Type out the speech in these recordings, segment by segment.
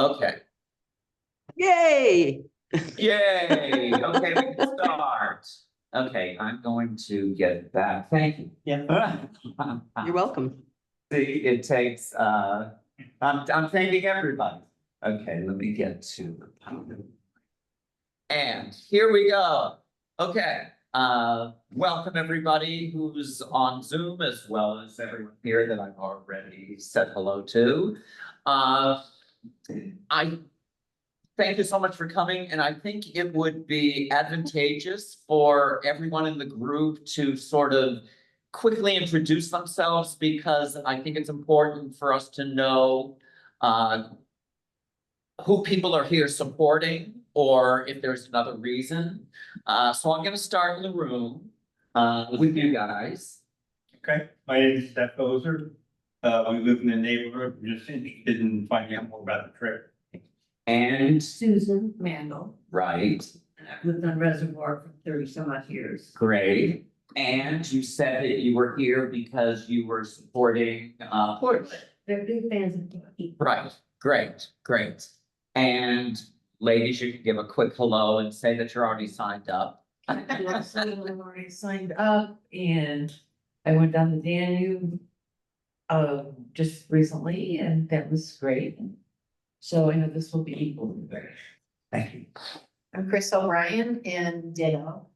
Okay. Yay! Yay. Okay, we can start. Okay, I'm going to get that. Thank you. Yeah. You're welcome. See, it takes, I'm thanking everybody. Okay, let me get to the PowerPoint. And here we go. Okay, welcome everybody who's on Zoom as well as everyone here that I've already said hello to. I thank you so much for coming, and I think it would be advantageous for everyone in the group to sort of quickly introduce themselves, because I think it's important for us to know who people are here supporting, or if there's another reason. So I'm going to start in the room with you guys. Okay, my name is Seth Ozer. We live in the neighborhood. We're just interested in finding out more about the trip. And Susan Mandel. right. And I've lived on Reservoir for 30 some odd years. Great. And you said that you were here because you were supporting Portland. They're big fans of Portland. Right. Great. And ladies, you can give a quick hello and say that you're already signed up. I've already signed up, and I went down the Danube just recently, and that was great. So I know this will be equally great. Thank you. I'm Chris O'Brien, and ditto.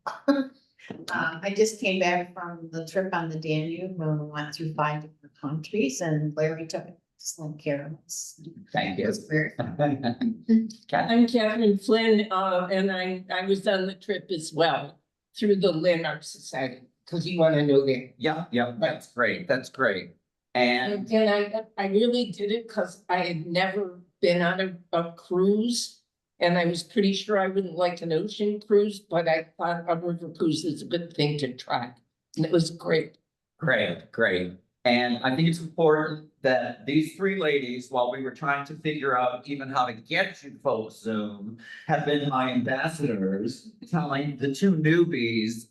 I just came back from the trip on the Danube when we went through 5 different countries, and Larry took excellent care of us. Thank It you. was very I'm Catherine Flynn, and I was on the trip as well through the Landmark Society, because you want to know that. Yeah, that's great. That's great. And And I really did it because I had never been on a cruise, and I was pretty sure I wouldn't like an ocean cruise, but I thought a river cruise is a good thing to try, and it was great. great. And I think it's important that these 3 ladies, while we were trying to figure out even how to get you folks Zoom, have been my ambassadors, telling the 2 newbies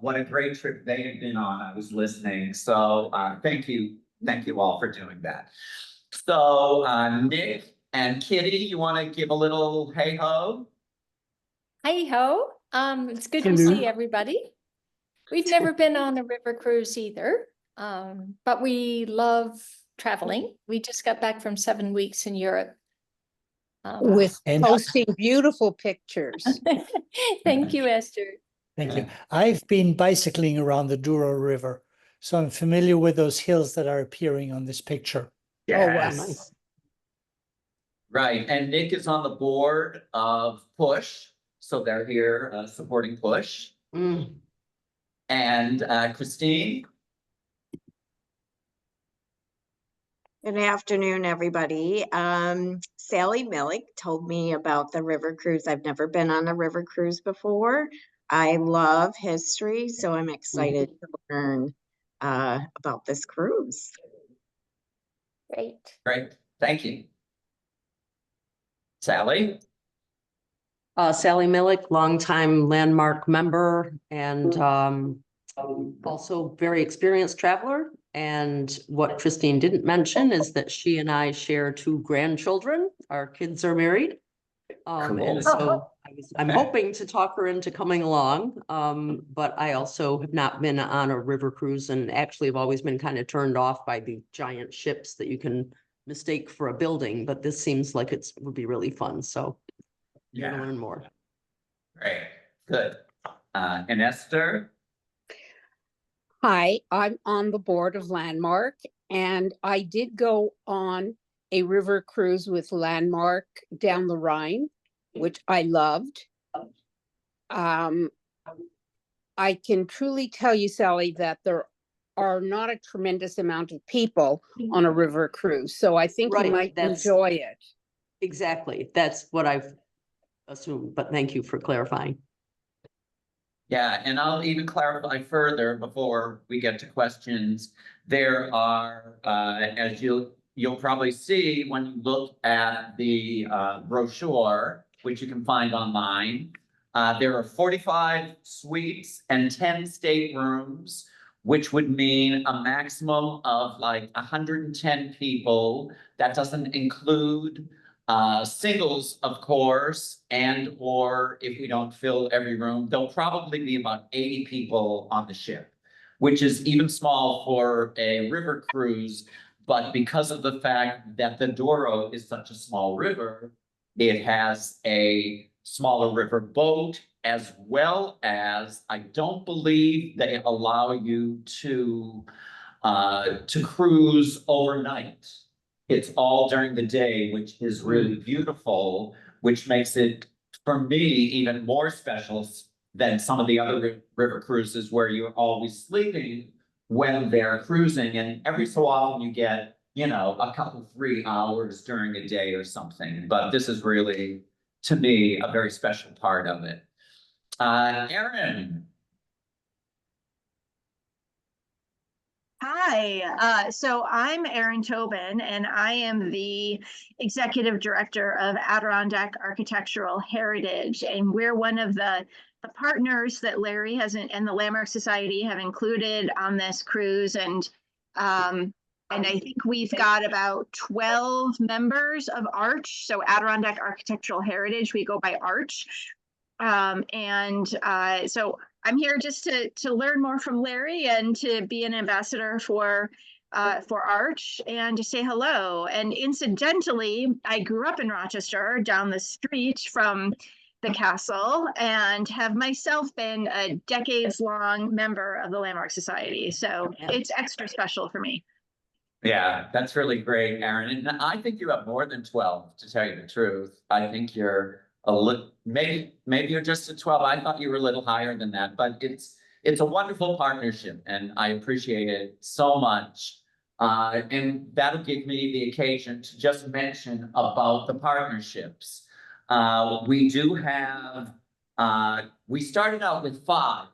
what a great trip they had been on. I was listening. So thank you all for doing that. So Nick and Kitty, you want to give a little hey ho? Hi ho. It's good to see everybody. We've never been on a river cruise either, but we love traveling. We just got back from 7 weeks in Europe. With posting beautiful pictures. Thank you, Esther. Thank you. I've been bicycling around the Douro River, so I'm familiar with those hills that are appearing on this picture. Yes. Oh, wow. Nice. Right, and Nick is on the board of Push, so they're here supporting Push. And Christine? Good afternoon, everybody. Sally Millick told me about the river cruise. I've never been on a river cruise before. I love history, so I'm excited to learn about this cruise. Great. Thank you. Sally? Sally Millick, longtime Landmark member and also very experienced traveler. And what Christine didn't mention is that she and I share 2 grandchildren. Our kids are married. And so I'm hoping to talk her into coming along. But I also have not been on a river cruise, and actually have always been kind of turned off by the giant ships that you can mistake for a building. But this seems like it would be really fun. So you're gonna learn more. Great, good. And Esther? Hi, I'm on the board of Landmark, and I did go on a river cruise with Landmark down the Rhine, which I loved. I can truly tell you, Sally, that there are not a tremendous amount of people on a river cruise, so I think you might enjoy it. Exactly. That's what I've assumed, but thank you for clarifying. Yeah, and I'll even clarify further before we get to questions. There are, as you'll probably see when you look at the brochure, which you can find online, there are 45 suites and 10 staterooms, which would mean a maximum of like 110 people. That doesn't include Singles, of course, and or if we don't fill every room, there'll probably be about 80 people on the ship, which is even small for a river cruise. But because of the fact that the Douro is such a small river, it has a smaller river boat, as well as I don't believe they allow you to cruise overnight. It's all during the day, which is really beautiful, which makes it, for me, even more special than some of the other river cruises where you're always sleeping when they're cruising. And every so often you get, you know, a couple, 3 hours during a day or something. But this is really, to me, a very special part of it. Erin. Hi, so I'm Erin Tobin, and I am the Executive Director of Adirondack Architectural Heritage, and we're one of the partners that Larry has and the Landmark Society have included on this cruise, and I think we've got about 12 members of Arch, so Adirondack Architectural Heritage, we go by Arch. So I'm here just to learn more from Larry and to be an ambassador for Arch and to say hello. And incidentally, I grew up in Rochester down the street from the castle and have myself been a decades-long member of the Landmark Society. So it's extra special for me. Yeah, that's really great, Erin. And I think you have more than 12, to tell you the truth. I think you're a little, maybe you're just at 12. I thought you were a little higher than that, but it's a wonderful partnership and I appreciate it so much. And that'll give me the occasion to just mention about the partnerships. We do have, we started out with 5.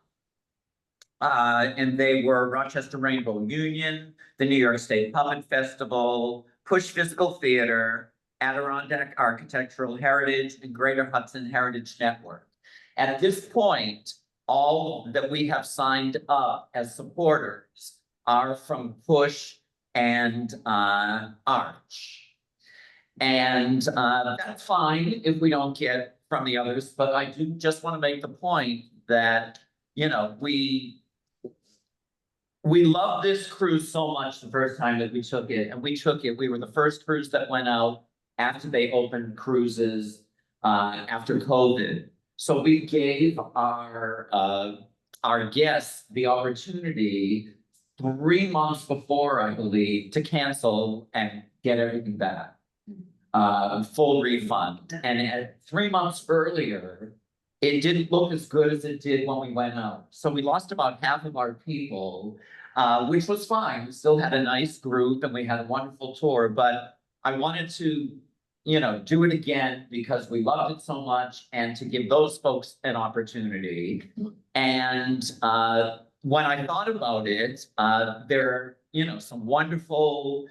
And they were Rochester Rainbow Union, the New York State Puppet Festival, Push Physical Theater, Adirondack Architectural Heritage, and Greater Hudson Heritage Network. At this point, all that we have signed up as supporters are from Push and Arch. And that's fine if we don't get from the others, but I do just want to make the point that, you know, we loved this cruise so much the first time that we took it, and we were the first cruise that went out after they opened cruises after COVID. So we gave our guests the opportunity 3 months before, I believe, to cancel and get everything back. Full refund. And at 3 months earlier, it didn't look as good as it did when we went out. So we lost about half of our people, which was fine. We still had a nice group and we had a wonderful tour, but I wanted to, you know, do it again because we loved it so much and to give those folks an opportunity. And when I thought about it, there are, you know, some wonderful,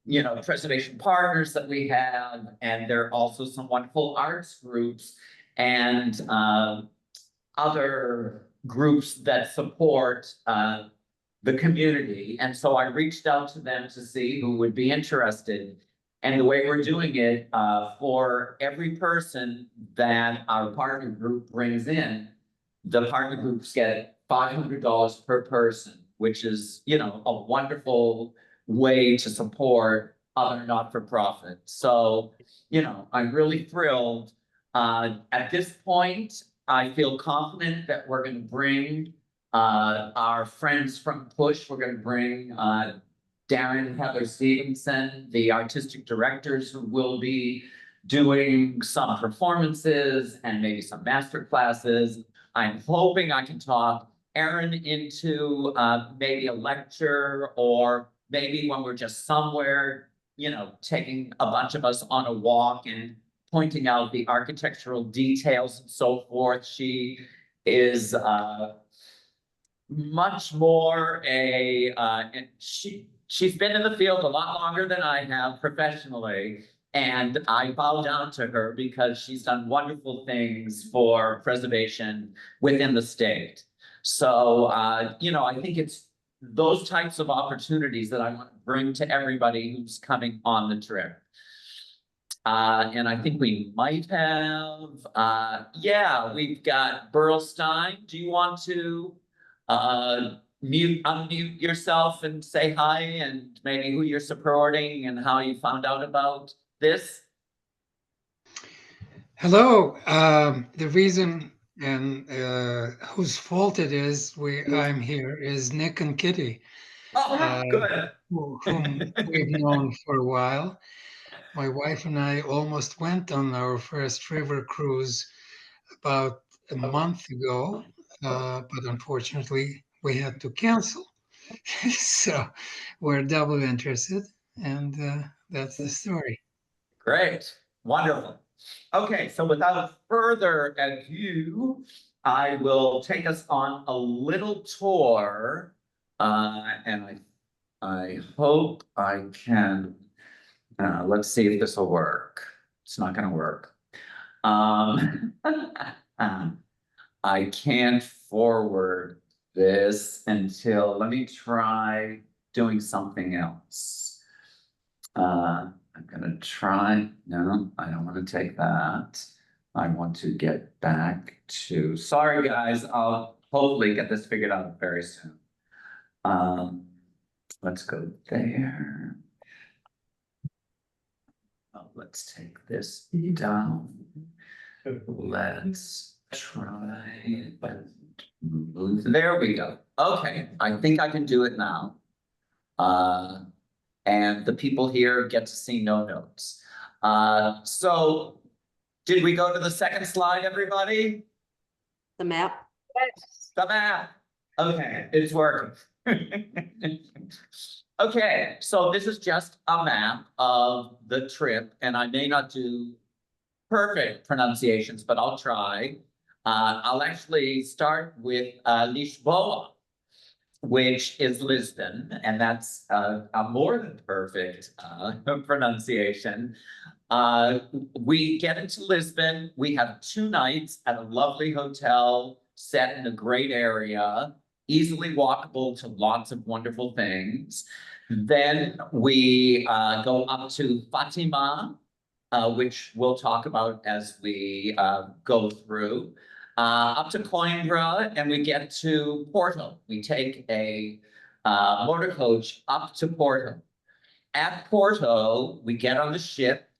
you know, preservation partners that we have, and there are also some wonderful arts groups and other groups that support the community. And so I reached out to them to see who would be interested. And the way we're doing it, for every person that our partner group brings in, the partner groups get $500 per person, which is, you know, a wonderful way to support other not-for-profit. So, you know, I'm really thrilled. At this point, I feel confident that we're going to bring our friends from Push. We're going to bring Darren and Heather Stevenson, the artistic directors who will be doing some performances and maybe some master classes. I'm hoping I can talk Erin into maybe a lecture, or maybe when we're just somewhere, you know, taking a bunch of us on a walk and pointing out the architectural details and so forth. She is much more she's been in the field a lot longer than I have professionally, and I bow down to her because she's done wonderful things for preservation within the state. So, you know, I think it's those types of opportunities that I want to bring to everybody who's coming on the trip. And I think we might have, yeah, we've got Burlstein. Do you want to unmute yourself and say hi and maybe who you're supporting and how you found out about this? Hello. The reason and whose fault it is I'm here is Nick and Kitty, Oh, good. whom we've known for a while. My wife and I almost went on our first river cruise about a month ago, but unfortunately we had to cancel. So we're double interested, and that's the story. Great, wonderful. Okay, so without further ado, I will take us on a little tour. And I hope I can, let's see if this will work. It's not gonna work. I can't forward this until, let me try doing something else. I'm gonna try, no, I don't want to take that. I want to get back to, sorry guys, I'll hopefully get this figured out very soon. Let's go there. Oh, let's take this down. Let's try, but there we go. Okay, I think I can do it now. And the people here get to see no notes. So did we go to the second slide, everybody? The map. The map. Okay, it's working. Okay, so this is just a map of the trip, and I may not do perfect pronunciations, but I'll try. I'll actually start with Lisboa, which is Lisbon, and that's a more than perfect pronunciation. We get into Lisbon, we have 2 nights at a lovely hotel set in a great area, easily walkable to lots of wonderful things. Then we go up to Fatima, which we'll talk about as we go through. Up to Coimbra, and we get to Porto. We take a motor coach up to Porto. At Porto, we get on the ship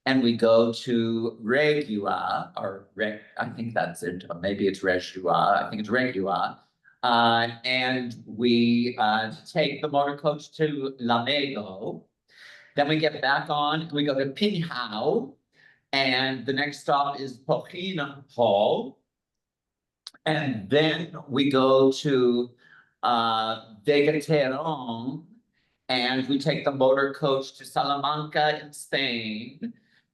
and we go to Regua, I think that's it, or maybe it's Regua, I think it's Regua. And we take the motor coach to Lamego. Then we get back on, we go to Pinhao, and the next stop is Portimão. And then we go to Vegetarian, and we take the motor coach to Salamanca in Spain.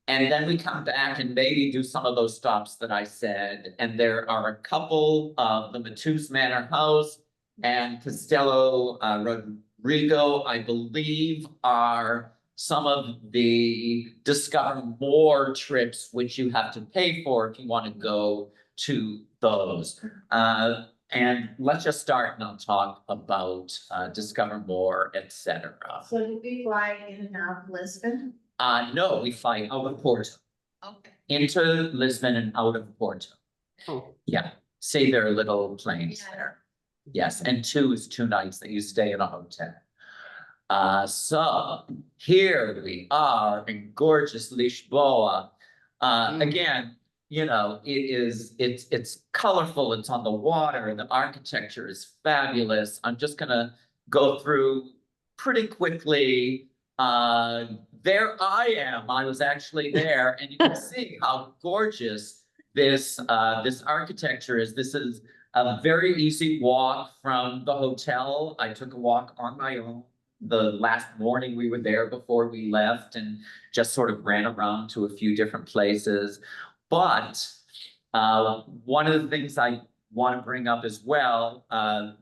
And then we come back and maybe do some of those stops that I said. And there are a couple of the Matus Manor House and Castello Rodrigo, I believe, are some of the Discover More trips, which you have to pay for if you want to go to those. And let's just start and I'll talk about Discover More, etc. So did we fly in and out of Lisbon? No, we fly out of Porto. Okay. Into Lisbon and out of Porto. Oh. Yeah, see their little planes Yeah. there. Yes, and 2 is 2 nights that you stay in a hotel. So here we are in gorgeous Lisboa. Again, you know, it's colorful, it's on the water, the architecture is fabulous. I'm just gonna go through pretty quickly. There I am, I was actually there, and you can see how gorgeous this architecture is. This is a very easy walk from the hotel. I took a walk on my own the last morning we were there before we left, and just sort of ran around to a few different places. But one of the things I want to bring up as well,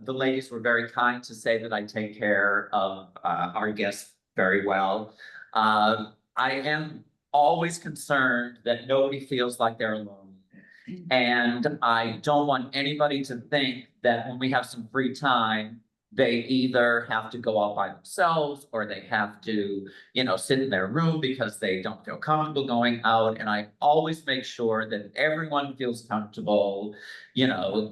the ladies were very kind to say that I take care of our guests very well. I am always concerned that nobody feels like they're alone. And I don't want anybody to think that when we have some free time, they either have to go out by themselves or they have to, sit in their room because they don't feel comfortable going out. And I always make sure that everyone feels comfortable,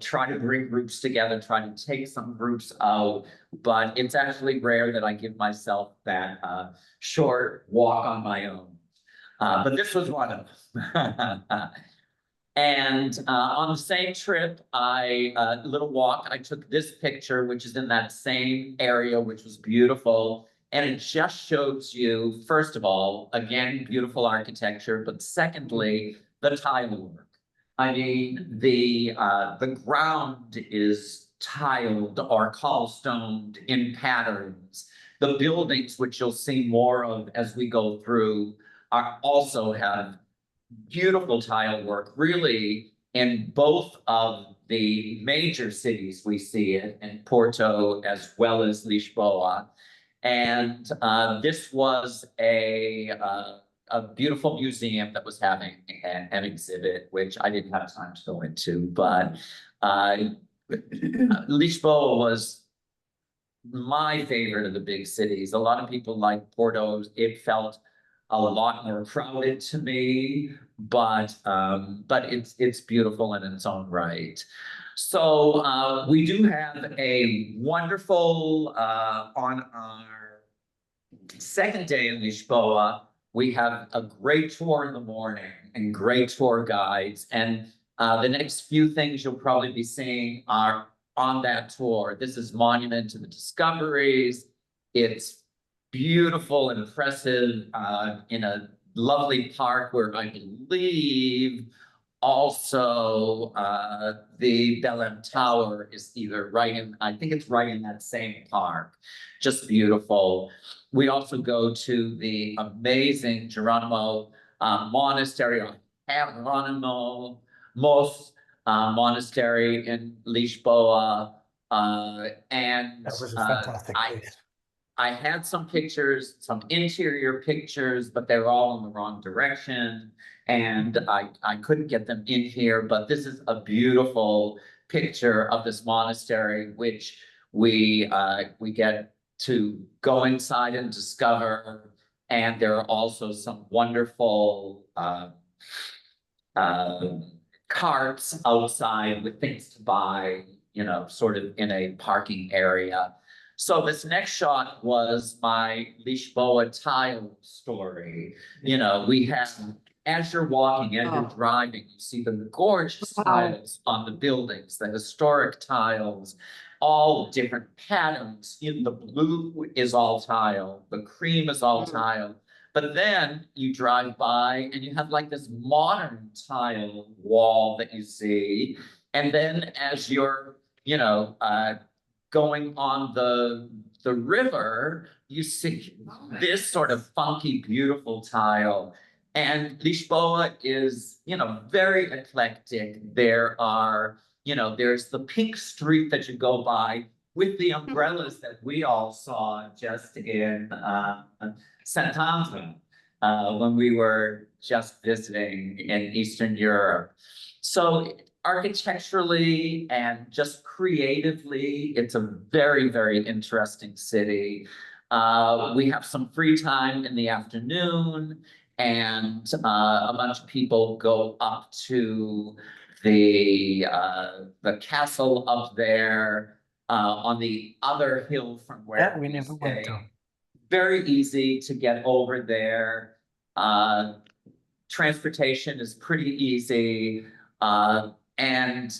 try to bring groups together, try to take some groups out. But it's actually rare that I give myself that short walk on my own. But this was one of them. And on the same trip, little walk, I took this picture, which is in that same area, which was beautiful. And it just shows you, first of all, again, beautiful architecture, but secondly, the tile work. I mean, the ground is tiled or cobblestoned in patterns. The buildings, which you'll see more of as we go through, also have beautiful tile work, really, in both of the major cities. We see it in Porto as well as Lisboa. And this was a beautiful museum that was having an exhibit, which I didn't have time to go into, but Lisboa was my favorite of the big cities. A lot of people like Porto. It felt a lot more crowded to me, but it's beautiful in its own right. So we do have a wonderful on our second day in Lisboa. We have a great tour in the morning and great tour guides. And the next few things you'll probably be seeing are on that tour. This is Monument to the Discoveries. It's beautiful and impressive in a lovely park where I believe also the Belém Tower is either I think it's right in that same park. Just beautiful. We also go to the amazing Geronimo Monastery, or Geronimo Monastery in Lisboa. And That was a fantastic place. I had some pictures, some interior pictures, but they're all in the wrong direction. And I couldn't get them in here, but this is a beautiful picture of this monastery, which we get to go inside and discover. And there are also some wonderful carts outside with things to buy, sort of in a parking area. So this next shot was my Lisboa tile story. We have, as you're walking, as you're driving, you see the gorgeous tiles on the buildings, the historic tiles, all different patterns. The blue is all tile, the cream is all tile. But then you drive by and you have like this modern tile wall that you see. And then as you're, going on the river, you see this sort of funky, beautiful tile. And Lisboa is, very eclectic. There are, there's the pink street that you go by with the umbrellas that we all saw just in Santander when we were just visiting in Eastern Europe. So architecturally and just creatively, it's a very, very interesting city. We have some free time in the afternoon, and a bunch of people go up to the castle up there on the other hill from where That we never went to. Very easy to get over there. Transportation is pretty easy. And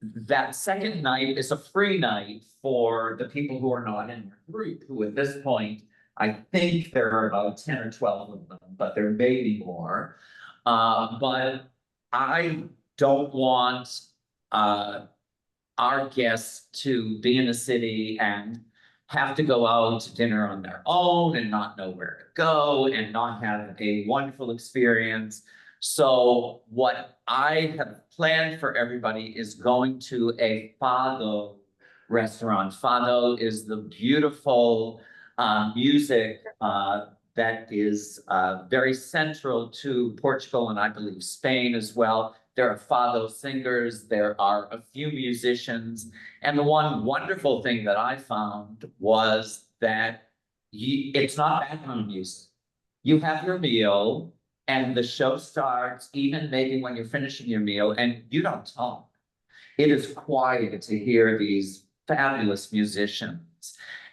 that second night is a free night for the people who are not in your group, who at this point, I think there are about 10 or 12 of them, but there may be more. But I don't want our guests to be in a city and have to go out to dinner on their own and not know where to go and not have a wonderful experience. So what I have planned for everybody is going to a Fado restaurant. Fado is the beautiful music that is very central to Portugal and I believe Spain as well. there are fado singers, there are a few musicians. And the one wonderful thing that I found was that it's not background music. You have your meal and the show starts even maybe when you're finishing your meal and you don't talk. It is quiet to hear these fabulous musicians.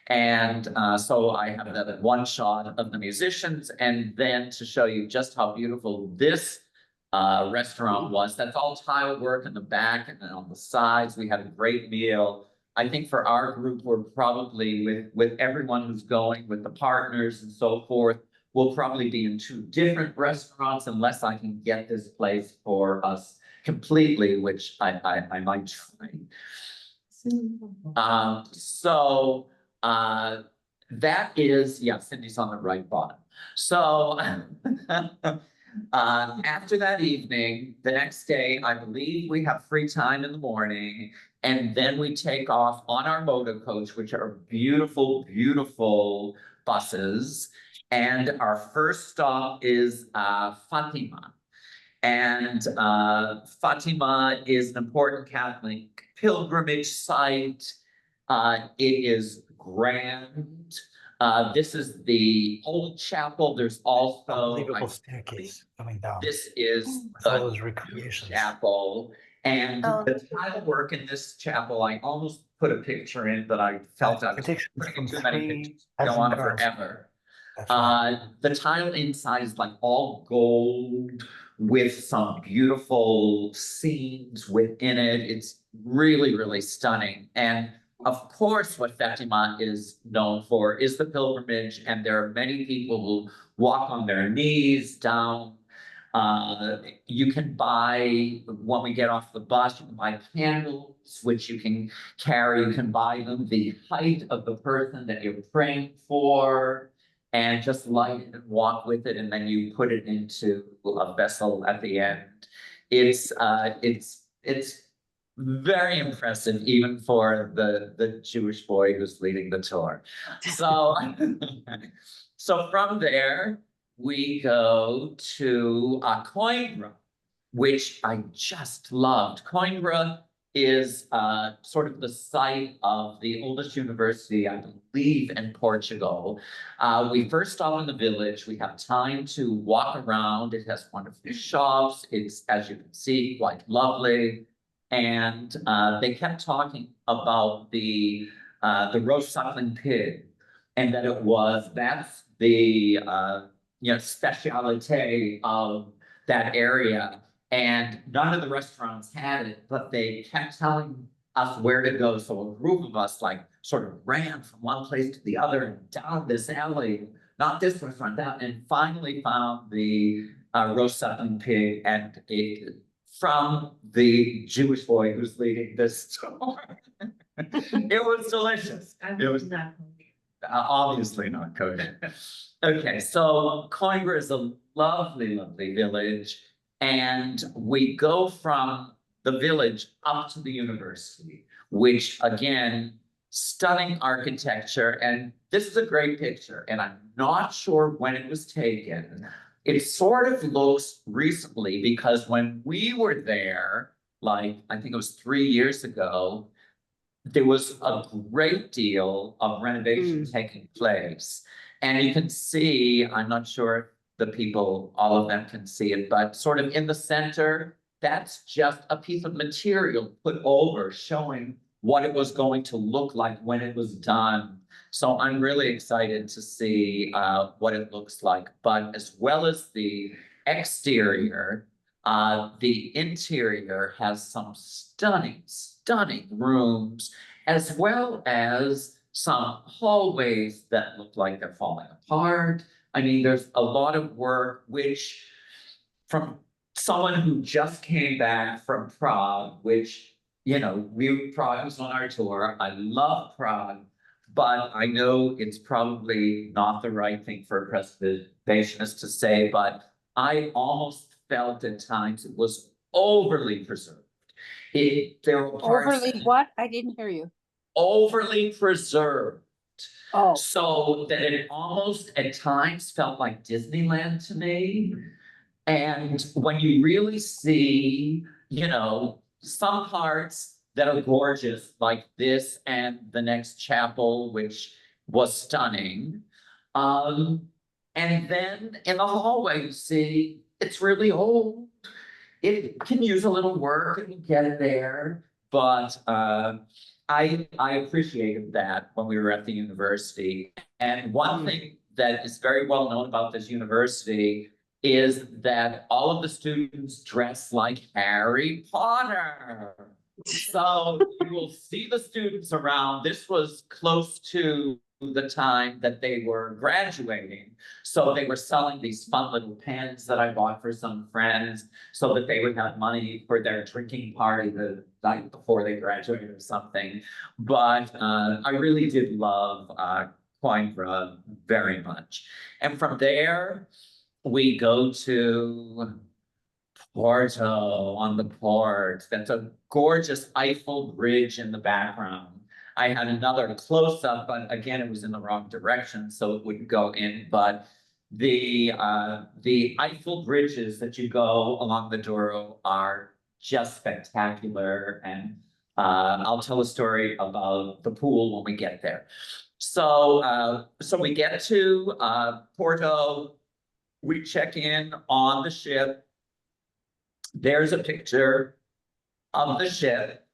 And so I have that one shot of the musicians, and then to show you just how beautiful this restaurant was. That's all tile work in the back, and then on the sides, we had a great meal. I think for our group, we're probably with everyone who's going, with the partners and so forth, we'll probably be in 2 different restaurants unless I can get this place for us completely, which I might try. That is, yeah, Cindy's on the right bottom. So after that evening, the next day, I believe we have free time in the morning, and then we take off on our motor coach, which are beautiful, beautiful buses. And our first stop is Fatima. And Fatima is an important Catholic pilgrimage site. It is grand. This is the old chapel. There's also Unbelievable staircase coming down. this is With all the those recreations. chapel. And the tile work in this chapel, I almost put a picture in, but I felt I was putting too many pictures. Go on forever. The tile inside is like all gold with some beautiful scenes within it. It's really, really stunning. And of course, what Fatima is known for is the pilgrimage, and there are many people who walk on their knees down. You can buy, when we get off the bus, you can buy candles, which you can carry. You can buy them the height of the person that you're praying for, and just light it and walk with it, and then you put it into a vessel at the end. It's very impressive, even for the Jewish boy who's leading the tour. So, so from there, we go to Coimbra, which I just loved. Coimbra is sort of the site of the oldest university, I believe, in Portugal. We first stop in the village. We have time to walk around. It has wonderful shops. It's, as you can see, quite lovely. And they kept talking about the roast suckling pig, and that that's the specialite of that area. And none of the restaurants had it, but they kept telling us where to go. So a group of us like sort of ran from one place to the other and down this alley, not this restaurant, down, and finally found the roast suckling pig, and from the Jewish boy who's leading this tour. It was delicious. It was not obviously not coded. Okay, so Coimbra is a lovely, lovely village. And we go from the village up to the university, which again, stunning architecture. And this is a great picture, and I'm not sure when it was taken. It sort of looks recently, because when we were there, like I think it was 3 years ago, there was a great deal of renovation taking place. And you can see, I'm not sure the people, all of them can see it, but sort of in the center, that's just a piece of material put over, showing what it was going to look like when it was done. So I'm really excited to see what it looks like. But as well as the exterior, the interior has some stunning, stunning rooms, as well as some hallways that look like they're falling apart. I mean, there's a lot of work, which from someone who just came back from Prague, which, Prague was on our tour. I love Prague, but I know it's probably not the right thing for a preservationist to say, but I almost felt at times it was overly preserved. There were parts Overly what? I didn't hear you. overly preserved. Oh, So that it almost at times felt like Disneyland to me. And when you really see, you know, some parts that are gorgeous, like this and the next chapel, which was stunning. And then in the hallway, you see, it's really old. It can use a little work and get there, but I appreciated that when we were at the university. And one thing that is very well known about this university is that all of the students dress like Harry Potter. So you will see the students around. This was close to the time that they were graduating. So they were selling these fun little pens that I bought for some friends so that they would have money for their drinking party the night before they graduated or something. But I really did love Coimbra very much. And from there, we go to Porto on the port. That's a gorgeous Eiffel Bridge in the background. I had another close-up, but again, it was in the wrong direction, so it wouldn't go in. But the Eiffel bridges that you go along the Douro are just spectacular. And I'll tell a story about the pool when we get there. So we get to Porto, we check in on the ship. There's a picture of the ship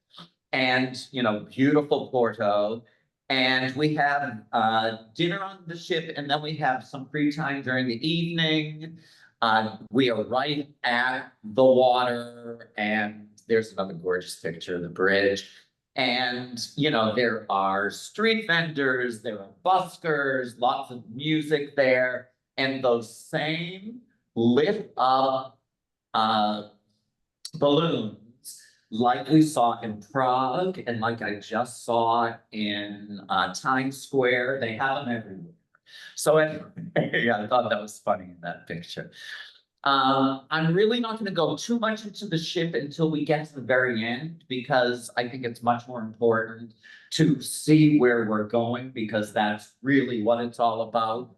and, you know, beautiful Porto. And we have dinner on the ship, and then we have some free time during the evening. We are right at the water, and there's another gorgeous picture of the bridge. And, you know, there are street vendors, there are buskers, lots of music there, and those same lit up balloons like we saw in Prague and like I just saw in Times Square. They have them everywhere. So anyway, yeah, I thought that was funny in that picture. I'm really not going to go too much into the ship until we get to the very end, because I think it's much more important to see where we're going, because that's really what it's all about.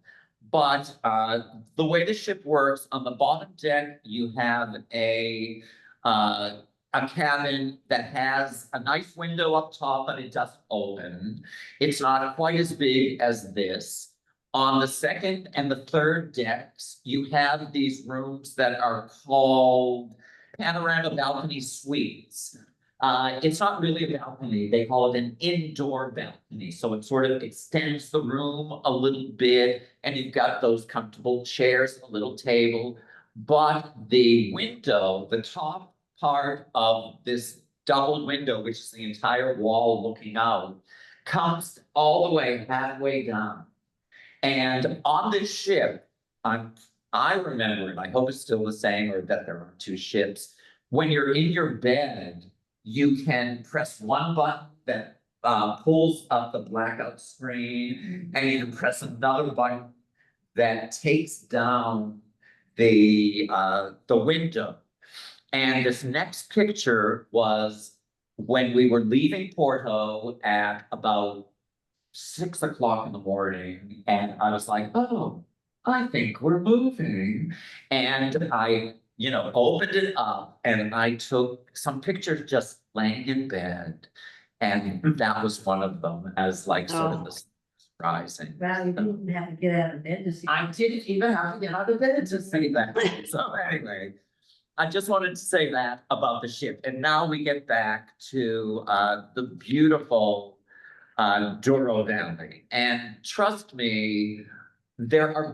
But the way the ship works, on the bottom deck, you have a cabin that has a nice window up top, but it doesn't open. It's not quite as big as this. On the second and the third decks, you have these rooms that are called panorama balcony suites. It's not really a balcony, they call it an indoor balcony. So it sort of extends the room a little bit, and you've got those comfortable chairs, a little table. But the window, the top part of this double window, which is the entire wall looking out, comes all the way halfway down. And on this ship, I remember, and I hope it's still the same, or that there are two ships. When you're in your bed, you can press one button that pulls up the blackout screen, and you can press another button that takes down the window. And this next picture was when we were leaving Porto at about 6 o'clock in the morning, and I was like, oh, I think we're moving. And I, you know, opened it up and I took some pictures just laying in bed. And that was one of them, as like sort of the sun rising. Well, you didn't have to get out of bed to see. I didn't even have to get out of bed to say that. So anyway, I just wanted to say that about the ship. And now we get back to the beautiful Douro Valley. And trust me, there are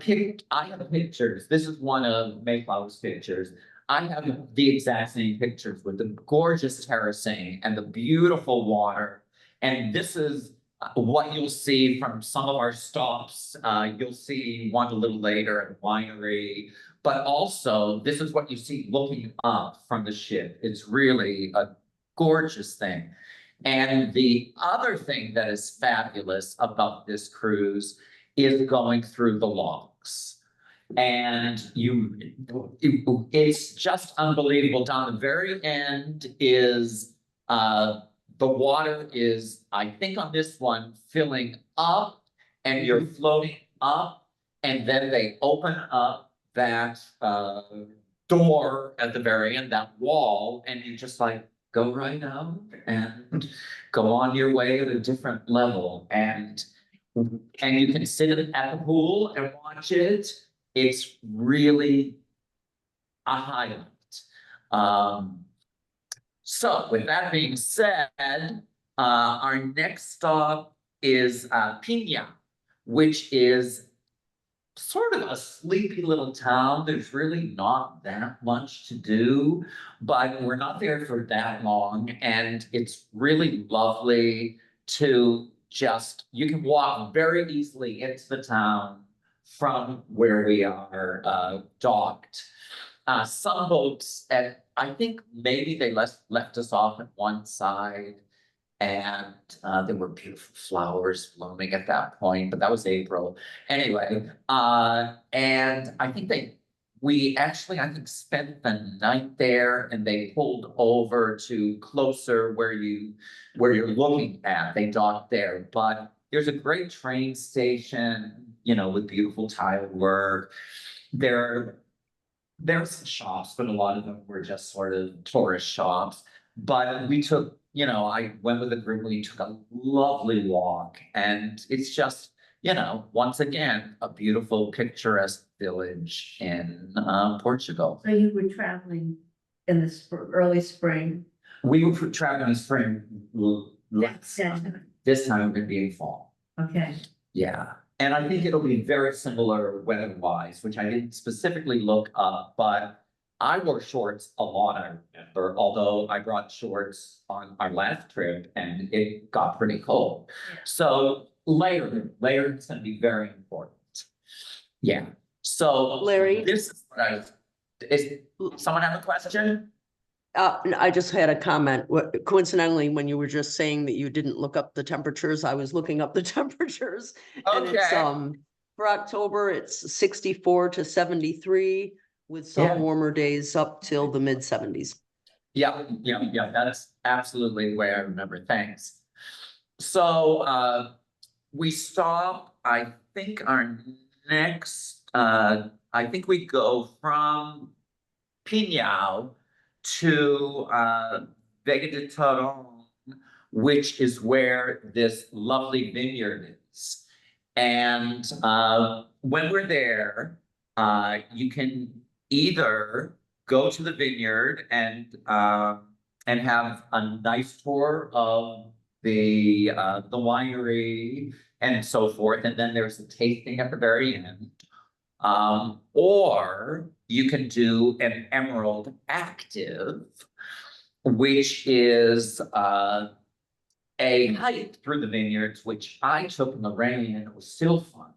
I have pictures. This is one of Mayflower's pictures. I have the exact same pictures with the gorgeous terracing and the beautiful water. And this is what you'll see from some of our stops. You'll see one a little later at the winery, but also this is what you see looking up from the ship. It's really a gorgeous thing. And the other thing that is fabulous about this cruise is going through the locks. And it's just unbelievable. Down the very end is the water is, I think on this one, filling up, and you're floating up, and then they open up that door at the very end, that wall, and you just like go right out and go on your way at a different level. And you can sit at the pool and watch it. It's really a highlight. So with that being said, our next stop is Pina, which is sort of a sleepy little town. There's really not that much to do, but we're not there for that long. And it's really lovely to just, you can walk very easily into the town from where we are docked. Some boats, and I think maybe they left us off at one side. And there were beautiful flowers blooming at that point, but that was April. Anyway, and I think we actually, I think, spent the night there, and they pulled over to closer where you're looking at. They docked there, but there's a great train station, you know, with beautiful tile work. There are some shops, but a lot of them were just sort of tourist shops. But we took, you know, I went with a group, we took a lovely walk, and it's just, you know, once again, a beautiful picturesque village in Portugal. So you were traveling in the early spring? We were traveling in spring last time. This time we're gonna be in fall. Okay. Yeah, and I think it'll be very similar weather-wise, which I didn't specifically look up, but I wore shorts a lot, I remember, although I brought shorts on our last trip and it got pretty cold. Yeah. So layering is gonna be very important. Yeah, so. Larry? This is what is someone have a question? No, I just had a comment. Coincidentally, when you were just saying that you didn't look up the temperatures, I was looking up the temperatures. And it's, Okay. for October, it's 64 to 73 with some Yeah. warmer days up till the mid 70s. Yeah, that's absolutely the way I remember. Thanks. So we stop, I think our next, I think we go from Pinhal to Vega de Taron, which is where this lovely vineyard is. And when we're there, you can either go to the vineyard and have a nice tour of the winery and so forth, and then there's a tasting at the very end. Or you can do an Emerald Active, which is a hike through the vineyards, which I took in the rain and it was still fun.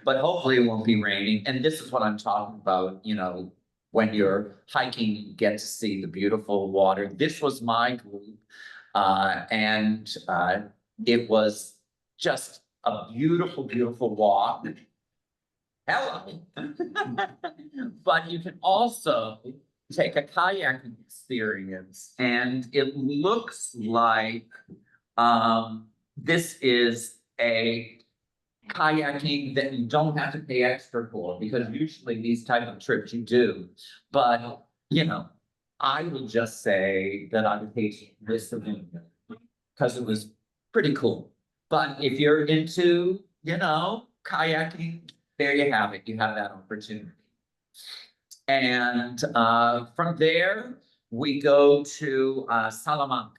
But hopefully it won't be raining. And this is what I'm talking about, you know, when you're hiking, you get to see the beautiful water. This was my group. And it was just a beautiful, beautiful walk. Hello. But you can also take a kayaking experience, and it looks like this is a kayaking that you don't have to pay extra for, because usually these type of trips you do. But, you know, I will just say that I would take this event because it was pretty cool. But if you're into, you know, kayaking, there you have it. You have that opportunity. And from there, we go to Salamanca.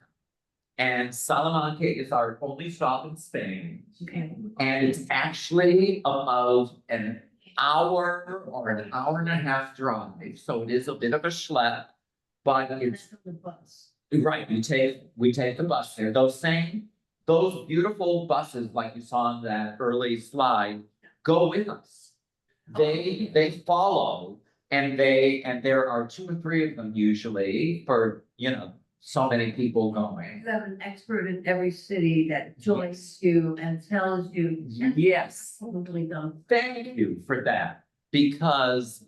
And Salamanca is our only stop in Spain. Okay. And it's actually about an hour or an hour and a half drive. So it is a bit of a schlep, but it's The bus. right. We take the bus there. Those beautiful buses like you saw on that early slide go with us. They follow, and there are 2 or 3 of them usually for, you know, so many people going. You have an expert in every city that joins you and tells you. Yes. Totally done. Thank you for that, because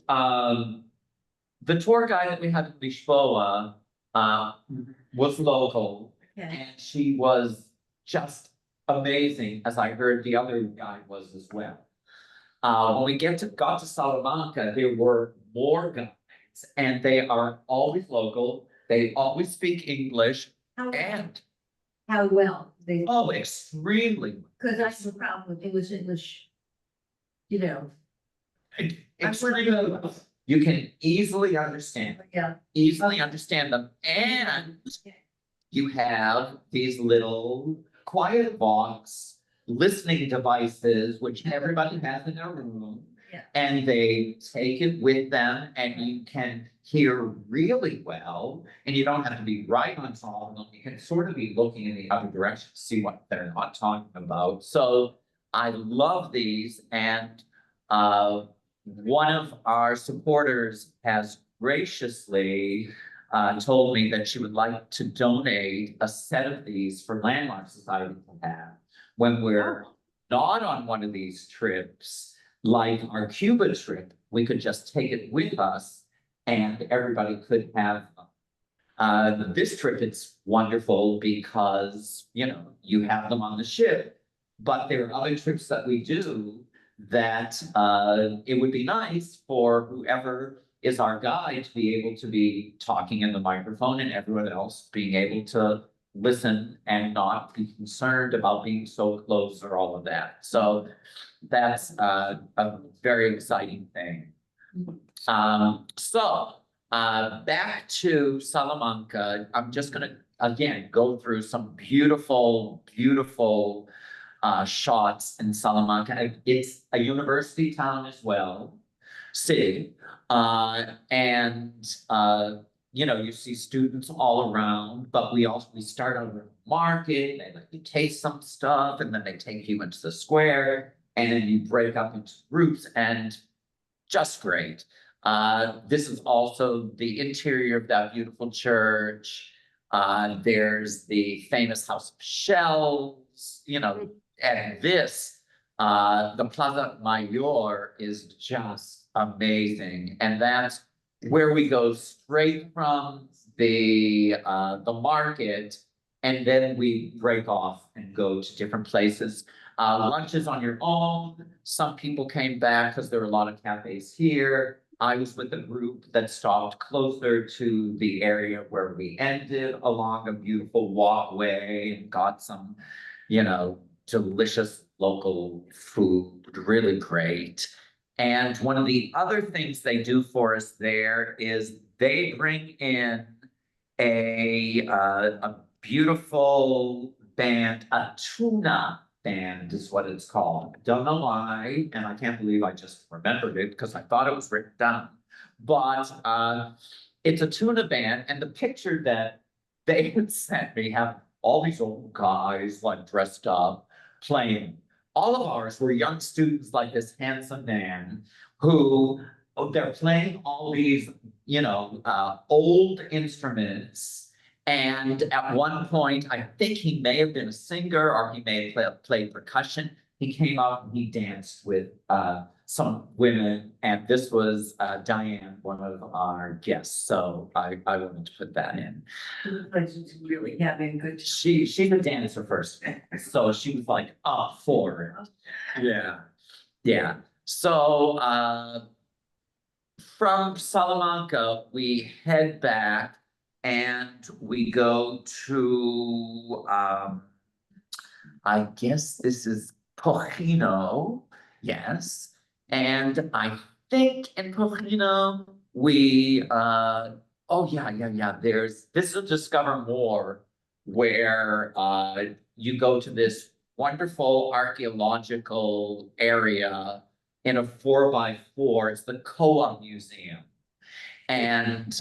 the tour guide that we had in Lisboa was local, Okay. and she was just amazing, as I heard the other guy was as well. When we got to Salamanca, there were more guides and they are always local. They always speak English and How well they, extremely. because I have a problem with English, you know, Extremely well. You can easily understand, yeah. them, and you have these little quiet box listening devices, which everybody has in their room. Yeah. And they take it with them and you can hear really well, and you don't have to be right on top of them. You can sort of be looking in the other direction to see what they're not talking about. So I love these, and one of our supporters has graciously told me that she would like to donate a set of these for Landmark Society to have when we're not on one of these trips, like our Cuba trip. We could just take it with us and everybody could have this trip. It's wonderful because, you know, you have them on the ship, but there are other trips that we do that it would be nice for whoever is our guide to be able to be talking in the microphone and everyone else being able to listen and not be concerned about being so close or all of that. So that's a very exciting thing. Back to Salamanca. I'm just gonna again go through some beautiful, beautiful shots in Salamanca. It's a university town as well, city. You know, you see students all around, but we start on the market, they let you taste some stuff, and then they take you into the square, and then you break up into groups, and just great. This is also the interior of that beautiful church. There's the famous House of Shells, you know, and this, the Plaza Mayor is just amazing. And that's where we go straight from the market, and then we break off and go to different places. Lunch is on your own. Some people came back because there were a lot of cafes here. I was with a group that stopped closer to the area where we ended along a beautiful walkway and got some, you know, delicious local food, really great. And one of the other things they do for us there is they bring in a beautiful band, a tuna band is what it's called. Don't know why, and I can't believe I just remembered it because I thought it was written down. But it's a tuna band, and the picture that they had sent me have all these old guys like dressed up playing. All of ours were young students like this handsome man who they're playing all these, you know, old instruments. And at one point, I think he may have been a singer or he may have played percussion. He came out and he danced with some women, and this was Diane, one of our guests. So I wanted to put that in. She's really having a good. She's a dancer first, so she was like up for it. Yeah. So from Salamanca, we head back and we go to I guess this is Pojino, yes. And I think in Pojino, we oh yeah. This will discover more, where you go to this wonderful archaeological area in a 4x4. It's the Koa Museum. And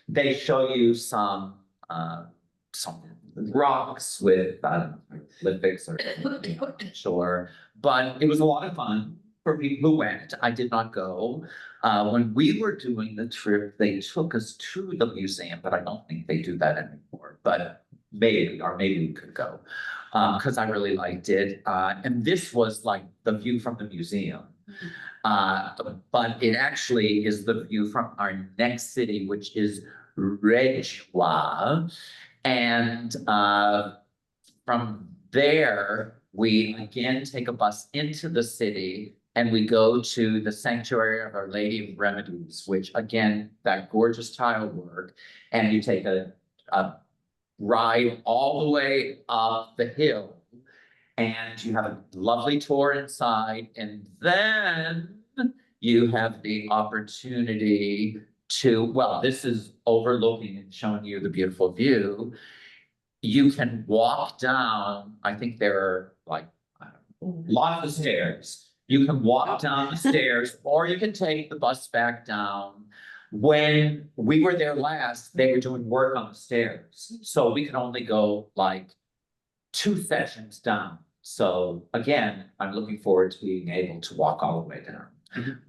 they show you some rocks with lithics or I'm not sure, but it was a lot of fun for people who went. I did not go. When we were doing the trip, they took us to the museum, but I don't think they do that anymore. But maybe we could go because I really liked it. And this was like the view from the museum. But it actually is the view from our next city, which is Regua. And from there, we again take a bus into the city, and we go to the Sanctuary of Our Lady of Remedies, which again, that gorgeous tile work. And you take a ride all the way up the hill. And you have a lovely tour inside, and then you have the opportunity to, well, this is overlooking and showing you the beautiful view. You can walk down, I think there are like lots of stairs. You can walk down the stairs, or you can take the bus back down. When we were there last, they were doing work on the stairs, so we could only go like 2 sessions down. So again, I'm looking forward to being able to walk all the way down.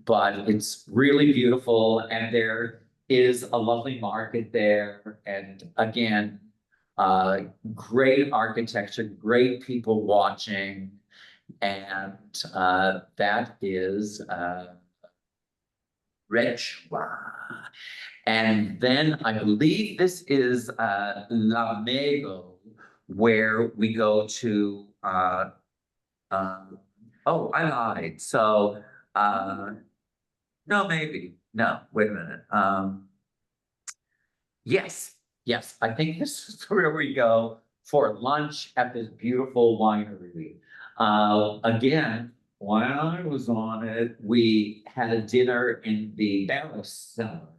But it's really beautiful, and there is a lovely market there. And again, great architecture, great people watching. And that is Rechua. And then I believe this is La Mego, where we go to oh, I lied. So no, maybe. No, wait a minute. Yes, I think this is where we go for lunch at this beautiful winery. Again, when I was on it, we had a dinner in the barrel cellar.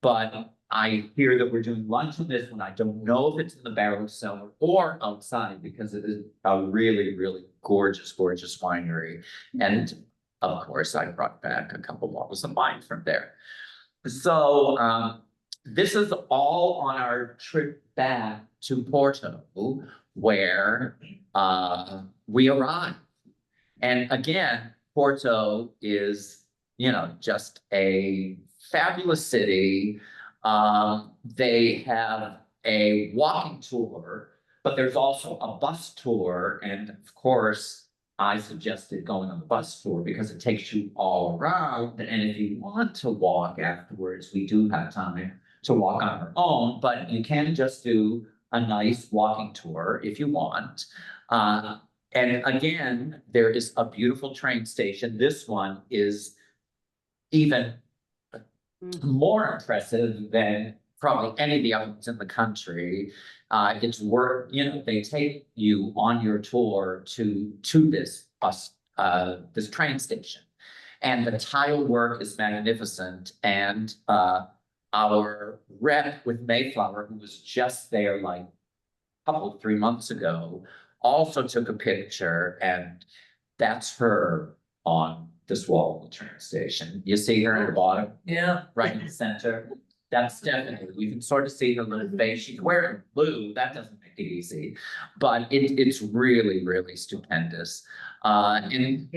But I hear that we're doing lunch on this one. I don't know if it's in the barrel cellar or outside, because it is a really, really gorgeous, gorgeous winery. And of course, I brought back a couple bottles of wine from there. So this is all on our trip back to Porto, where we arrived. And again, Porto is, just a fabulous city. They have a walking tour, but there's also a bus tour. And of course, I suggested going on the bus tour because it takes you all around. And if you want to walk afterwards, we do have time to walk on our own, but you can just do a nice walking tour if you want. And again, there is a beautiful train station. This one is even more impressive than probably any of the other ones in the country. It's where, they take you on your tour to this bus, this train station. And the tile work is magnificent. And our rep with Mayflower, who was just there like a couple, 3 months ago, also took a picture, and that's her on this wall of the train station. You see her at the bottom? Yeah. Right in the center. That's Stephanie. You can sort of see her little face. She's wearing blue. That doesn't make it easy, but it's really, really stupendous. And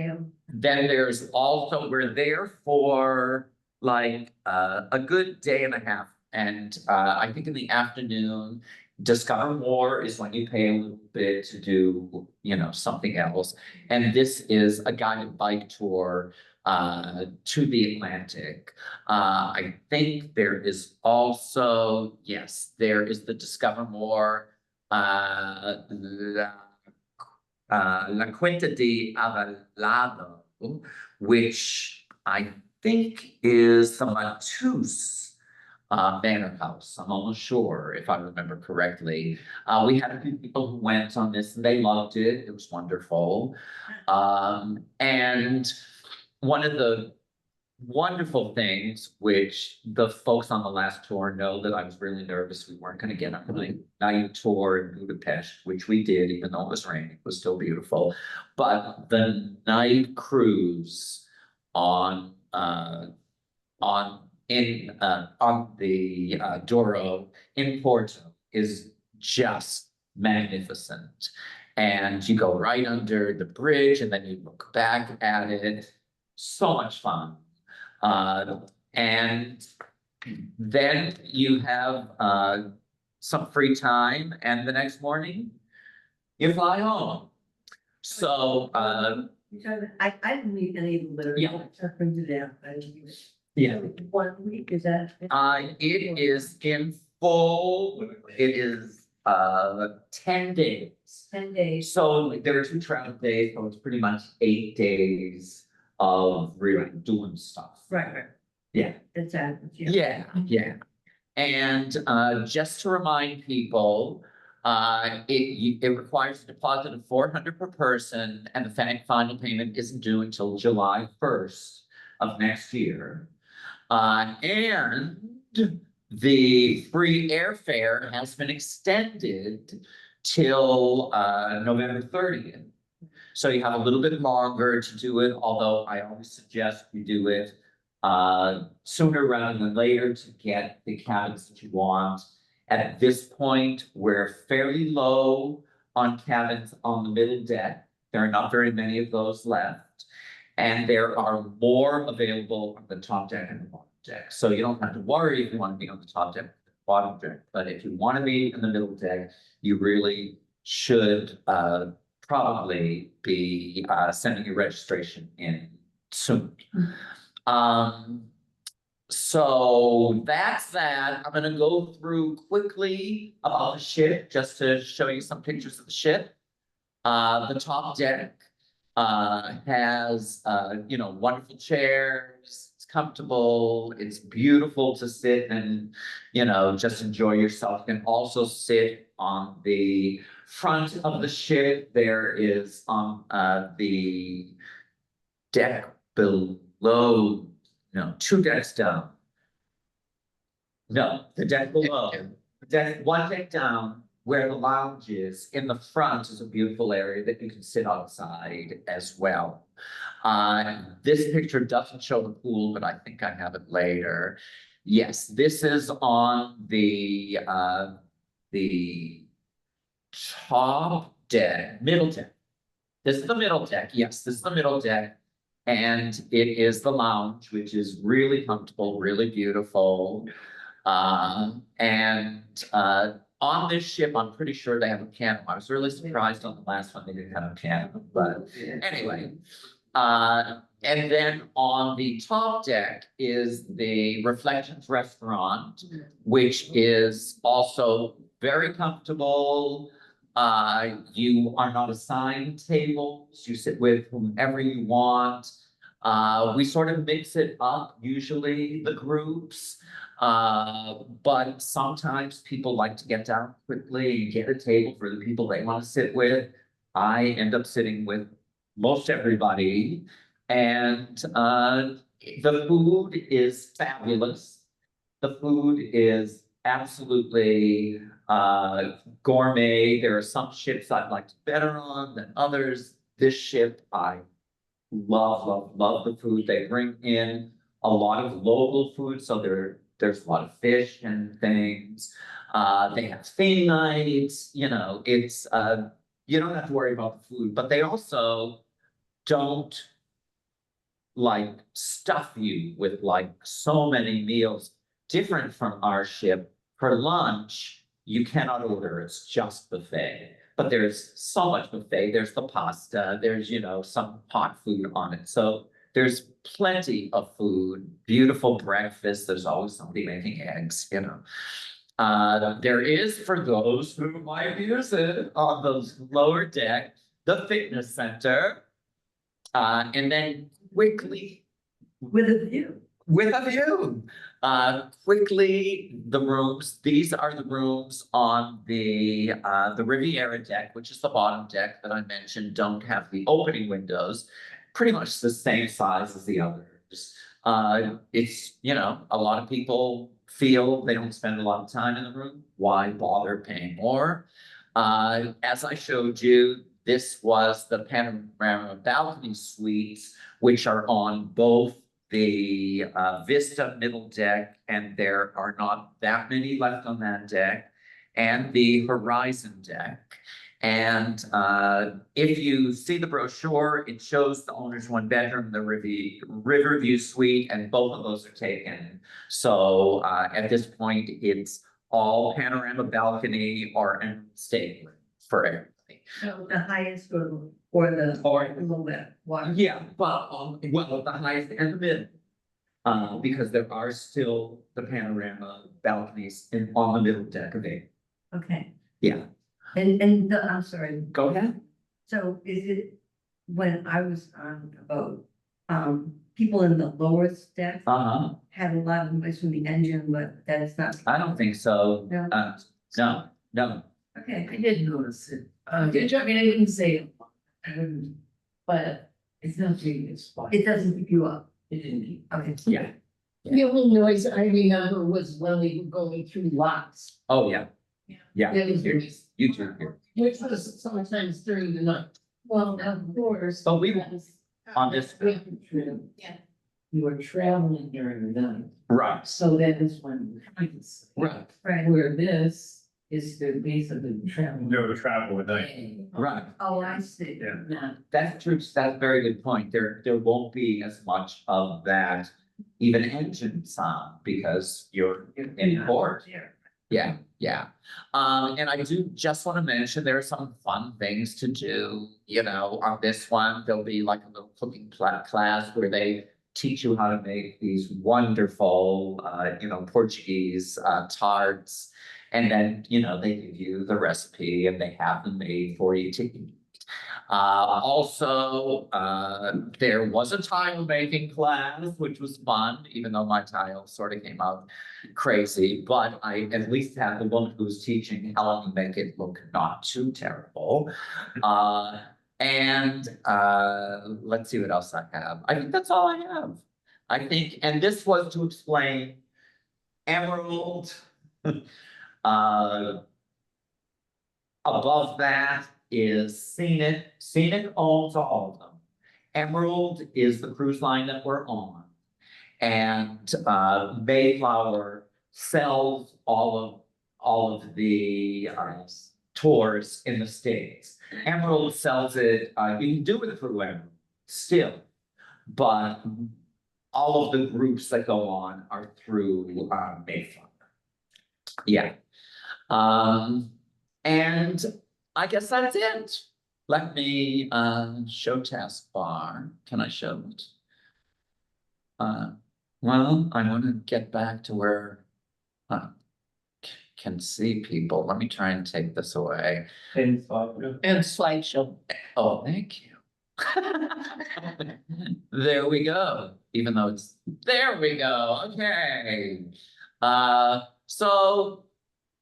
then there's also, we're there for like a good day and a half. And I think in the afternoon, Discover More is when you pay a little bit to do, something else. And this is a guided bike tour to the Atlantic. I think there is also, yes, there is the Discover More, La Quinta de Avalado, which I think is the Matus manor house. I'm almost sure, if I remember correctly. We had a few people who went on this and they loved it. It was wonderful. And one of the wonderful things, which the folks on the last tour know, that I was really nervous we weren't going to get on the night tour in Budapest, which we did, even though it was raining. It was still beautiful. But the night cruise on the Douro in Porto is just magnificent. And you go right under the bridge, and then you look back at it. So much fun. And then you have some free time, and the next morning you fly home. So I didn't need any of the literature. Yeah. I printed it out. I didn't use it. yeah, 1 week, is that? it is in full. It is 10 days. 10 days. So there are 2 travel days, so it's pretty much 8 days. of really doing stuff. Right. Yeah. It's that. Yeah, yeah. And just to remind people, it requires a deposit of 400 per person, and the final payment isn't due until July 1st of next year. And the free airfare has been extended till November 30th. So you have a little bit longer to do it, although I always suggest you do it sooner rather than later to get the cabins that you want. At this point, we're fairly low on cabins on the middle deck. There are not very many of those left. And there are more available on the top deck and the bottom deck. So you don't have to worry if you want to be on the top deck, or the bottom deck. But if you want to be in the middle deck, you really should probably be sending your registration in soon. So that's that. I'm gonna go through quickly about the ship, just to show you some pictures of the ship. The top deck has wonderful chairs. It's comfortable. It's beautiful to sit and just enjoy yourself. You can also sit on the front of the ship. There is on the deck below. No, 2 decks down. No, the deck below. One deck down where the lounge is. In the front is a beautiful area that you can sit outside as well. This picture doesn't show the pool, but I think I have it later. Yes, this is on the top deck, middle deck. This is the middle deck. Yes, this is the middle deck. And it is the lounge, which is really comfortable, really beautiful. On this ship, I'm pretty sure they have a piano. I was really surprised on the last one they didn't have a piano, but anyway. And then on the top deck is the Reflections Restaurant, which is also very comfortable. You are not assigned tables. You sit with whomever you want. We sort of mix it up, usually the groups. But sometimes people like to get down quickly and get a table for the people they want to sit with. I end up sitting with most everybody. And the food is fabulous. The food is absolutely gourmet. There are some ships I'd like to better on than others. This ship, I love the food. They bring in a lot of local food, so there's a lot of fish and things. They have theme nights, it's you don't have to worry about the food, but they also don't stuff you with so many meals. Different from our ship. For lunch, you cannot order, it's just buffet. But there's so much buffet. There's the pasta, there's, some hot food on it. So there's plenty of food, beautiful breakfast. There's always somebody making eggs, There is, for those who might use it on the lower deck, the fitness center. And then quickly. With a view. Quickly, the rooms, these are the rooms on the Riviera deck, which is the bottom deck that I mentioned, don't have the opening windows, pretty much the same size as the others. It's, a lot of people feel they don't spend a lot of time in the room. Why bother paying more? As I showed you, this was the panorama balcony suites, which are on both the Vista middle deck, and there are not that many left on that deck, and the Horizon deck. And if you see the brochure, it shows the owner's 1-bedroom, the Riverview suite, and both of those are taken. So at this point, it's all panorama balcony or state for everybody. So the highest or the low bed water. Yeah, but the highest and the middle, because there are still the panorama balconies on the middle deck of it. Okay. Yeah. And I'm sorry. Go ahead. So is it when I was on the boat people in the lower deck Uh-huh, had a lot of noise from the engine, but that is not. I don't think so. No. No. Okay, I did notice it. Did you? I mean, I didn't say it. I wouldn't, but it's not taking its spot. It doesn't keep you up. It didn't keep, okay. Yeah. The only noise I remember was when we were going through lots. Oh, yeah. Yeah. That was You nice. you too here. Which was sometimes during the night. Well, of course. But we- On this, Yeah. You were traveling during the night, right, so that is when. right, Right. Where this is the base of the travel. No travel at night. right. Oh, I see. Yeah. Nah. That's true. That's a very good point. There won't be as much of that even engine sound because you're in port. Yeah, yeah. And I do just want to mention there are some fun things to do, you know, on this one. There'll be like a little cooking class where they teach you how to make these wonderful, Portuguese tarts. And then, they give you the recipe and they have them made for you to eat. Also, there was a tile making class, which was fun, even though my tile sort of came out crazy, but I at least had the woman who was teaching how to make it look not too terrible. Let's see what else I have. I think that's all I have. I think, and this was to explain emerald. Above that is Scenic. Scenic owns all of them. Emerald is the cruise line that we're on. And Mayflower sells all of the tours in the States. Emerald sells it, you can do it through Emerald still, but all of the groups that go on are through Mayflower. Yeah. And I guess that's it. Let me show taskbar. Can I show it? Well, I want to get back to where I can see people. Let me try and take this away. And slideshow. And slideshow. Oh, thank you. There we go. Even though there we go. Okay. So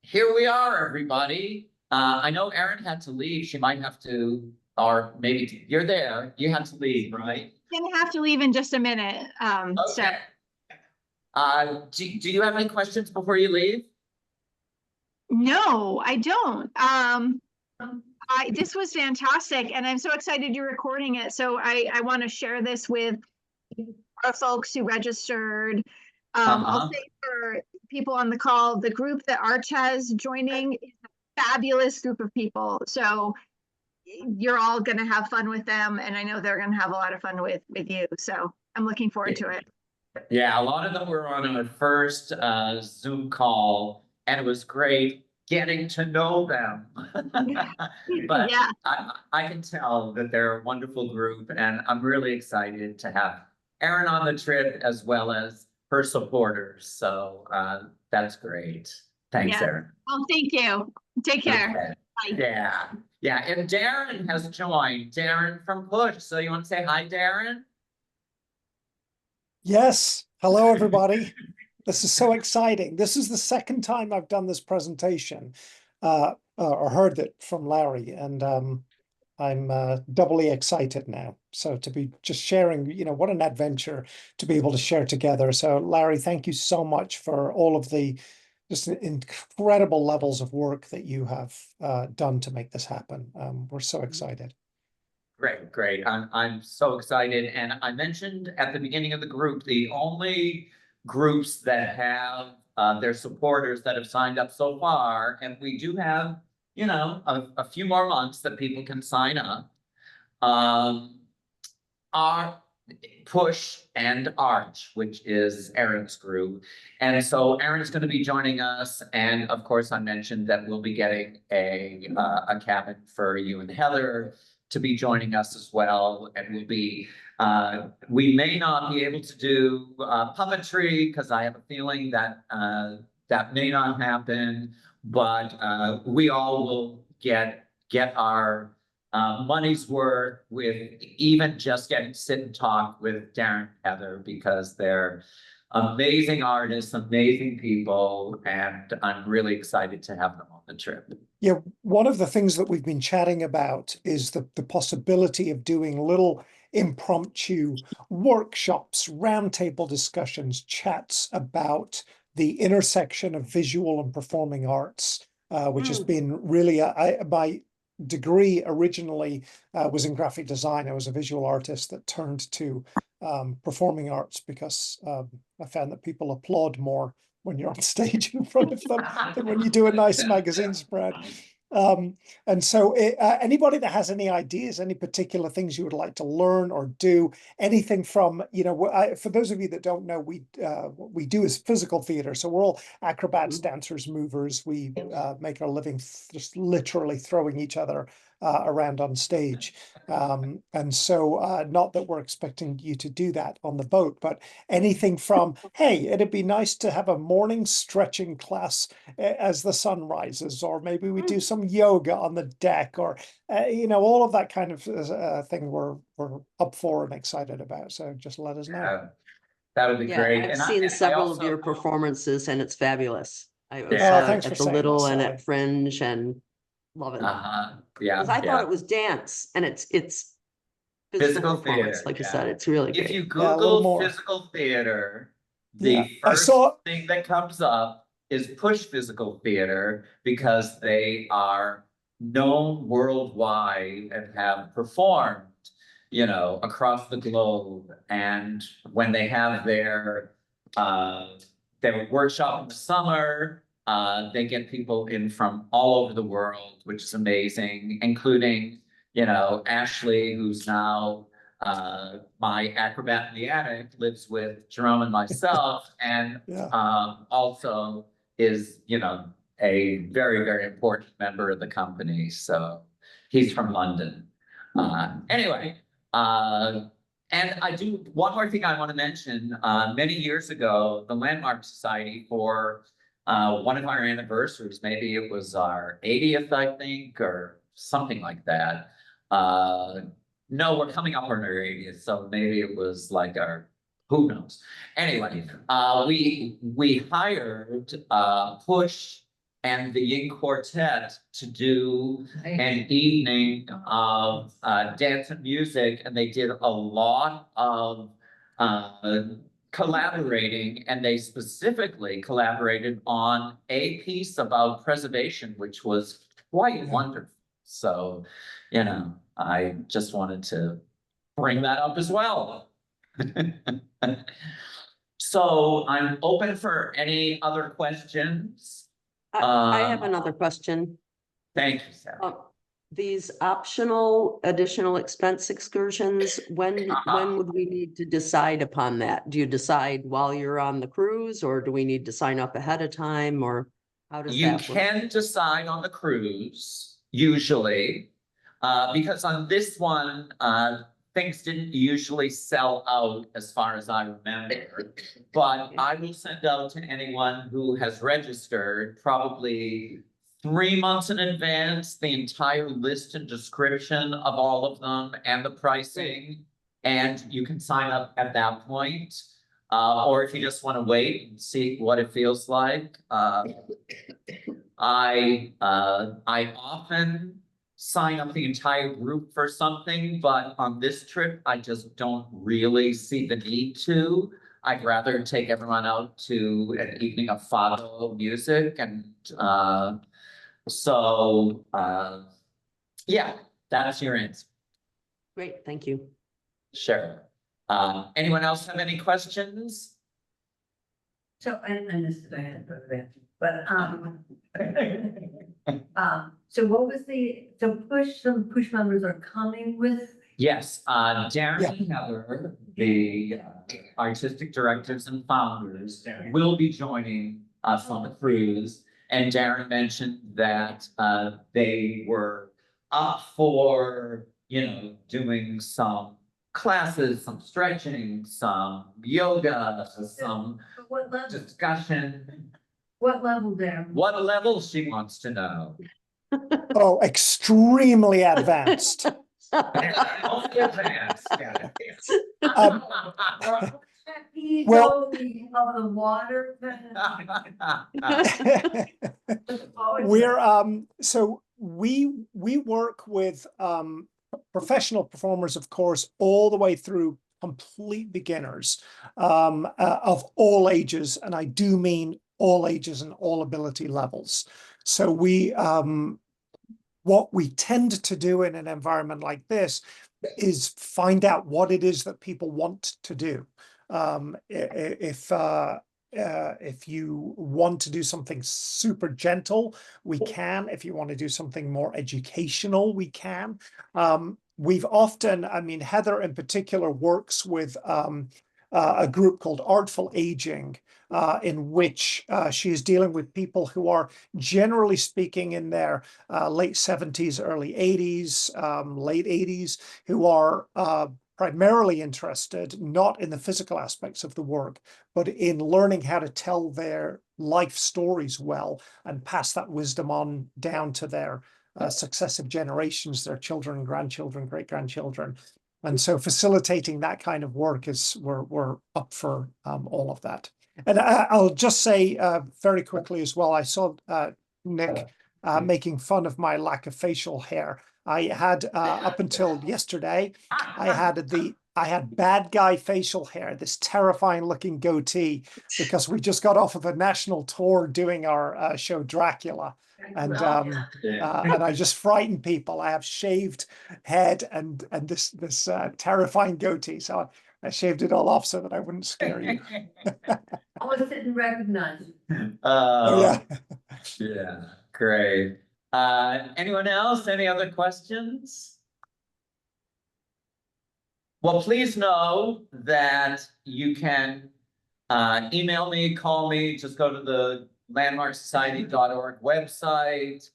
here we are, everybody. I know Erin had to leave. She might have to, or maybe you're there. You had to leave, right? Gonna have to leave in just a minute. So Okay. Do you have any questions before you leave? no, I don't. This was fantastic and I'm so excited you're recording it. So I want to share this with our folks who registered. I'll say for people on the call, the group that Arch has joining is a fabulous group of people. So you're all going to have fun with them. And I know they're going to have a lot of fun with you. So I'm looking forward to it. Yeah, a lot of them were on our first Zoom call, and it was great getting to know them. But Yeah. I can tell that they're a wonderful group, and I'm really excited to have Erin on the trip as well as her supporters. So that's great. Thanks, Yeah. Erin. Well, thank you. Take care. Okay. Bye. Yeah, yeah, and Darren has joined. Darren from Push. So you want to say hi, Darren? Yes. Hello, everybody. This is so exciting. This is the second time I've done this presentation or heard it from Larry, and I'm doubly excited now. So to be just sharing, what an adventure to be able to share together. So Larry, thank you so much for all of the just incredible levels of work that you have done to make this happen. We're so excited. Great. I'm so excited. And I mentioned at the beginning of the group, the only groups that have their supporters that have signed up so far, and we do have, a few more months that people can sign up, are Push and Arch, which is Erin's group. And so Erin's going to be joining us. And of course, I mentioned that we'll be getting a cabin for you and Heather to be joining us as well. And we may not be able to do puppetry because I have a feeling that that may not happen, but we all will get our money's worth with even just getting to sit and talk with Darren and Heather, because they're amazing artists, amazing people, and I'm really excited to have them on the trip. Yeah, one of the things that we've been chatting about is the possibility of doing little impromptu workshops, roundtable discussions, chats about the intersection of visual and performing arts, which has been really, my degree originally was in graphic design. I was a visual artist that turned to performing arts because I found that people applaud more when you're on stage in front of them than when you do a nice magazine spread. And so anybody that has any ideas, any particular things you would like to learn or do, anything from, you know, for those of you that don't know, what we do is physical theater. So we're all acrobats, dancers, movers. We make our living just literally throwing each other around on stage. And so not that we're expecting you to do that on the boat, but anything from, hey, it'd be nice to have a morning stretching class as the sun rises, or maybe we do some yoga on the deck, or you know, all of that kind of thing we're up for and excited about. So just let us know. That would be Yeah, great. I've And seen I several of also- your performances and it's fabulous. I Yeah. saw Oh, thanks it for at the saying that, Little and Sally. at Fringe and love it. Yeah, Because I yeah. thought it was dance and it's Physical performance, theater, like you yeah. said, it's really If great. you Yeah, a little Google more. physical theater, Yeah, the I first saw- thing that comes up is Push Physical Theater, because they are known worldwide and have performed, you know, across the globe. And when they have their workshop in the summer, they get people in from all over the world, which is amazing, including, you know, Ashley, who's now my acrobat in the attic, lives with Jerome and myself, and Yeah. also is, you know, a very, very important member of the company. So he's from London. Anyway, and I do, one more thing I want to mention, many years ago, the Landmark Society, for one of our anniversaries, maybe it was our 80th, I think, or something like that. No, we're coming up on our 80th, so maybe it was like our, who knows? Anyway, we hired Push and the Ying Quartet to do an evening of dance and music, and they did a lot of collaborating, and they specifically collaborated on a piece about preservation, which was quite wonderful. So, you know, I just wanted to bring that up as well. So I'm open for any other questions. I have another question. Thank you, Sarah. These optional additional expense excursions, when would we need to decide upon that? Do you decide while you're on the cruise, or do we need to sign up ahead of time, or how does You that work? can decide on the cruise, usually, because on this one, things didn't usually sell out as far as I remember. But I will send out to anyone who has registered probably 3 months in advance, the entire list and description of all of them and the pricing. And you can sign up at that point. Or if you just want to wait and see what it feels like. I often sign up the entire group for something, but on this trip, I just don't really see the need to. I'd rather take everyone out to an evening of fado music, and yeah, that's your answer. Great, thank you. Sure. Anyone else have any questions? So I missed it, I had to go to the bathroom, but so what was some push members are coming with? Yes, Darren and Heather, the artistic directors and founders, will be joining us on the cruise. And Darren mentioned that they were up for, you know, doing some classes, some stretching, some yoga, some But what level? discussion. What level there? What level she wants to know. Oh, extremely advanced. Um, Well- Of the water. So we work with professional performers, of course, all the way through complete beginners of all ages, and I do mean all ages and all ability levels. So what we tend to do in an environment like this is find out what it is that people want to do. If you want to do something super gentle, we can. If you want to do something more educational, we can. We've often, I mean, Heather in particular works with a group called Artful Aging, in which she is dealing with people who are, generally speaking, in their late 70s, early 80s, late 80s, who are primarily interested not in the physical aspects of the work, but in learning how to tell their life stories well and pass that wisdom on down to their successive generations, their children, grandchildren, great-grandchildren. And so facilitating that kind of work is, we're up for all of that. And I'll just say very quickly as well, I saw Nick making fun of my lack of facial hair. I had up until yesterday, I had bad guy facial hair, this terrifying looking goatee, because we just got off of a national tour doing our show Dracula. And I just frighten people. I have shaved head and this terrifying goatee. So I shaved it all off so that I wouldn't scare you. I didn't recognize. Oh yeah. Yeah, great. Anyone else? Any other questions? Well, please know that you can email me, call me, just go to the landmarksociety.org website,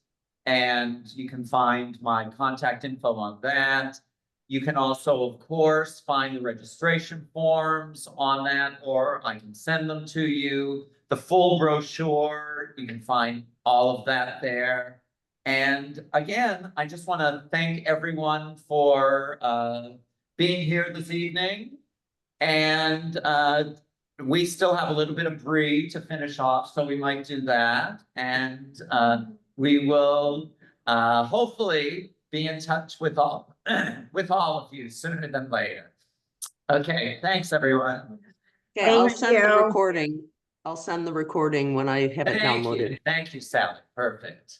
and you can find my contact info on that. You can also, of course, find the registration forms on that, or I can send them to you. The full brochure, you can find all of that there. And again, I just want to thank everyone for being here this evening. And we still have a little bit of Brie to finish off, so we might do that. And we will hopefully be in touch with all of you sooner than later. Okay, thanks everyone. Okay, I'll Thank send the you. recording. I'll send the recording when I have it downloaded. Thank you, Sally. Perfect.